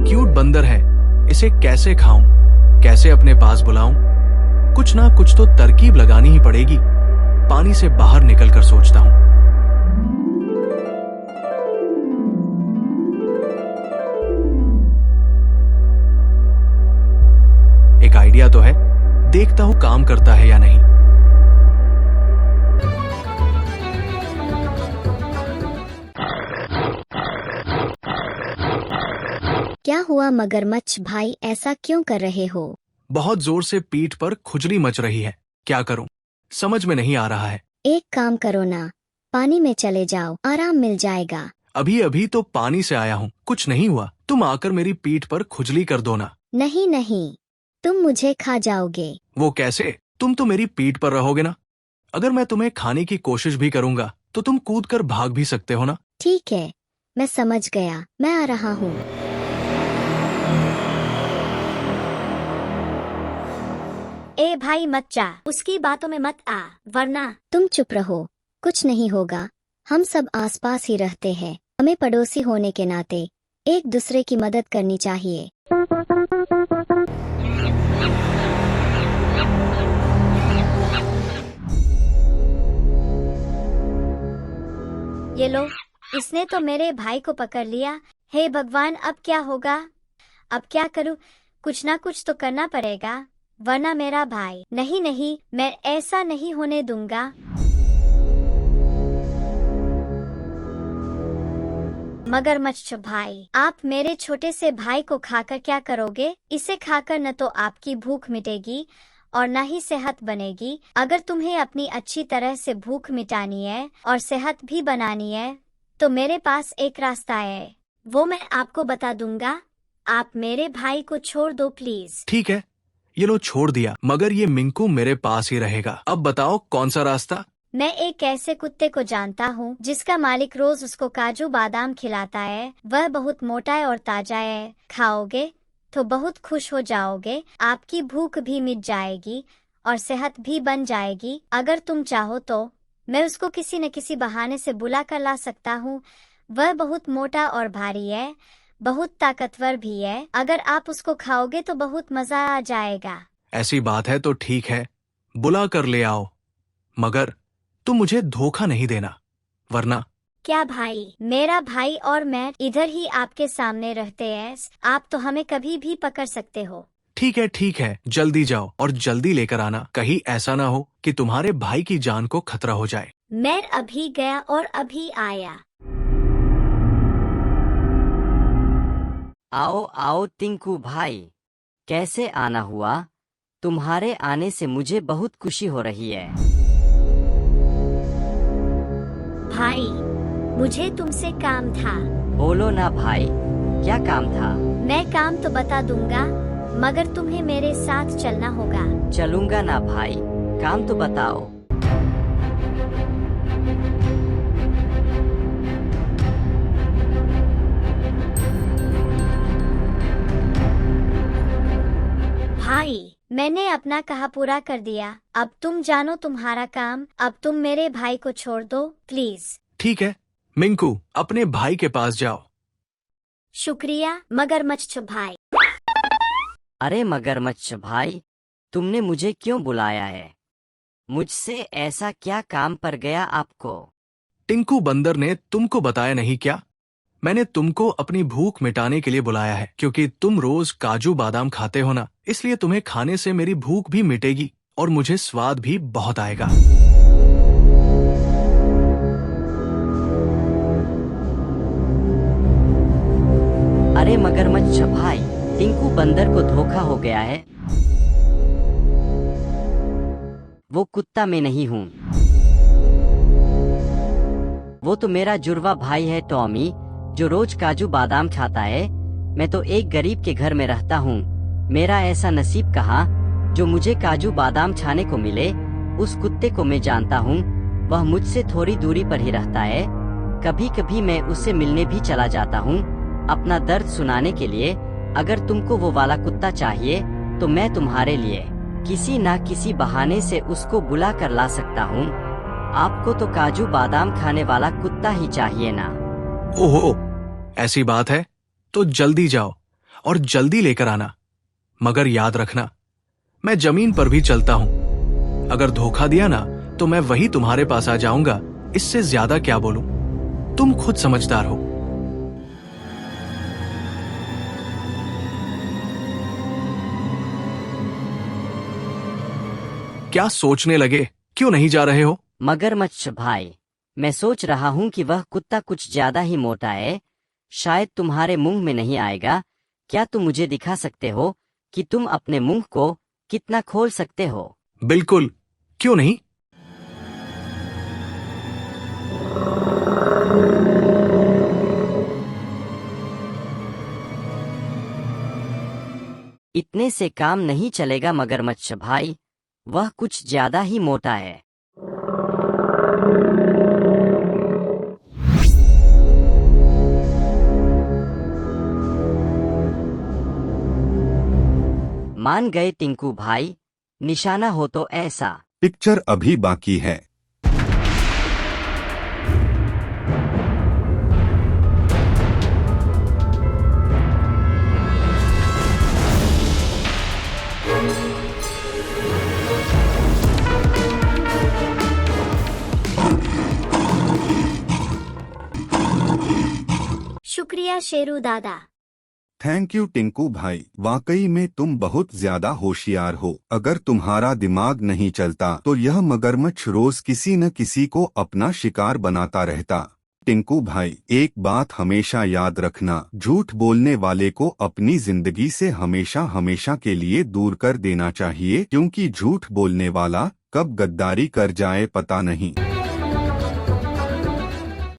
Cute बंदर है, इसे कैसे खाऊं, कैसे अपने पास बुलाऊं? कुछ ना कुछ तो तरकीब लगानी ही पड़ेगी। पानी से बाहर निकलकर सोचता हूं। एक आइडिया तो है, देखता हूं काम करता है या नहीं। क्या हुआ मगरमच्छ भाई, ऐसा क्यों कर रहे हो? बहुत जोर से पीठ पर खुजली मच रही है, क्या करूं समझ में नहीं आ रहा है। एक काम करो ना, पानी में चले जाओ, आराम मिल जाएगा। अभी अभी तो पानी से आया हूं, कुछ नहीं हुआ। तुम आकर मेरी पीठ पर खुजली कर दो ना। नहीं नहीं, तुम मुझे खा जाओगे। वो कैसे? तुम तो मेरी पीठ पर रहोगे ना। अगर मैं तुम्हें खाने की कोशिश भी करूंगा तो तुम कूद कर भाग भी सकते हो ना। ठीक है, मैं समझ गया, मैं आ रहा हूँ। ए भाई मत जा, उसकी बातों में मत आ, वरना। तुम चुप रहो, कुछ नहीं होगा। हम सब आसपास ही रहते हैं, हमें पड़ोसी होने के नाते एक दूसरे की मदद करनी चाहिए। ये लो, इसने तो मेरे भाई को पकड़ लिया। हे भगवान, अब क्या होगा? अब क्या करूं? कुछ ना कुछ तो करना पड़ेगा, वरना मेरा भाई। नहीं नहीं, मैं ऐसा नहीं होने दूंगा। मगरमच्छ भाई, आप मेरे छोटे से भाई को खाकर क्या करोगे? इसे खाकर न तो आपकी भूख मिटेगी और न ही सेहत बनेगी। अगर तुम्हें अपनी अच्छी तरह से भूख मिटानी है और सेहत भी बनानी है तो मेरे पास एक रास्ता है, वो मैं आपको बता दूंगा। आप मेरे भाई को छोड़ दो प्लीज। ठीक है, ये लो छोड़ दिया, मगर ये मिंकू मेरे पास ही रहेगा। अब बताओ कौन सा रास्ता? मैं एक ऐसे कुत्ते को जानता हूँ जिसका मालिक रोज उसको काजू बादाम खिलाता है। वह बहुत मोटा है और ताजा है, खाओगे तो बहुत खुश हो जाओगे। आपकी भूख भी मिट जाएगी और सेहत भी बन जाएगी। अगर तुम चाहो तो मैं उसको किसी न किसी बहाने से बुला कर ला सकता हूँ। वह बहुत मोटा और भारी है, बहुत ताकतवर भी है। अगर आप उसको खाओगे तो बहुत मजा आ जाएगा। ऐसी बात है तो ठीक है, बुला कर ले आओ, मगर तुम मुझे धोखा नहीं देना, वरना। क्या भाई? मेरा भाई और मैं इधर ही आपके सामने रहते हैं, आप तो हमें कभी भी पकड़ सकते हो। ठीक है, जल्दी जाओ और जल्दी लेकर आना। कहीं ऐसा ना हो कि तुम्हारे भाई की जान को खतरा हो जाए। मैं अभी गया और अभी आया। आओ आओ टिंकू भाई, कैसे आना हुआ? तुम्हारे आने से मुझे बहुत खुशी हो रही है। भाई, मुझे तुमसे काम था। बोलो ना भाई, क्या काम था? मैं काम तो बता दूंगा, मगर तुम्हें मेरे साथ चलना होगा। चलूंगा ना भाई, काम तो बताओ। भाई, मैंने अपना कहा पूरा कर दिया, अब तुम जानो तुम्हारा काम। अब तुम मेरे भाई को छोड़ दो प्लीज। ठीक है, मिंकू अपने भाई के पास जाओ। शुक्रिया मगरमच्छ भाई। अरे मगरमच्छ भाई, तुमने मुझे क्यों बुलाया है? मुझसे ऐसा क्या काम पड़ गया आपको? टिंकू बंदर ने तुमको बताया नहीं क्या? मैंने तुमको अपनी भूख मिटाने के लिए बुलाया है, क्योंकि तुम रोज काजू बादाम खाते हो ना, इसलिए तुम्हें खाने से मेरी भूख भी मिटेगी और मुझे स्वाद भी बहुत आएगा। अरे मगरमच्छ भाई, टिंकू बंदर को धोखा हो गया है। वो कुत्ता मैं नहीं हूँ, वो तो मेरा जुड़वा भाई है टॉमी, जो रोज काजू बादाम खाता है। मैं तो एक गरीब के घर में रहता हूँ। मेरा ऐसा नसीब कहाँ जो मुझे काजू बादाम खाने को मिले। उस कुत्ते को मैं जानता हूँ, वह मुझसे थोड़ी दूरी पर ही रहता है। कभी कभी मैं उससे मिलने भी चला जाता हूँ, अपना दर्द सुनाने के लिए। अगर तुमको वो वाला कुत्ता चाहिए तो मैं तुम्हारे लिए किसी ना किसी बहाने से उसको बुला कर ला सकता हूँ। आपको तो काजू बादाम खाने वाला कुत्ता ही चाहिए ना? ओहो, ऐसी बात है तो जल्दी जाओ और जल्दी लेकर आना। मगर याद रखना, मैं जमीन पर भी चलता हूं। अगर धोखा दिया ना तो मैं वही तुम्हारे पास आ जाऊंगा। इससे ज्यादा क्या बोलूं? तुम खुद समझदार हो। क्या सोचने लगे? क्यों नहीं जा रहे हो? मगरमच्छ भाई, मैं सोच रहा हूँ कि वह कुत्ता कुछ ज्यादा ही मोटा है, शायद तुम्हारे मुंह में नहीं आएगा। क्या तुम मुझे दिखा सकते हो कि तुम अपने मुंह को कितना खोल सकते हो? बिल्कुल, क्यों नहीं। इतने से काम नहीं चलेगा मगरमच्छ भाई, वह कुछ ज्यादा ही मोटा है। मान गए टिंकू भाई, निशाना हो तो ऐसा। पिक्चर अभी बाकी है। शुक्रिया शेरू दादा। थैंक यू टिंकू भाई, वाकई में तुम बहुत ज्यादा होशियार हो। अगर तुम्हारा दिमाग नहीं चलता तो यह मगरमच्छ रोज किसी न किसी को अपना शिकार बनाता रहता। टिंकू भाई, एक बात हमेशा याद रखना, झूठ बोलने वाले को अपनी जिंदगी से हमेशा हमेशा के लिए दूर कर देना चाहिए, क्योंकि झूठ बोलने वाला कब गद्दारी कर जाए पता नहीं।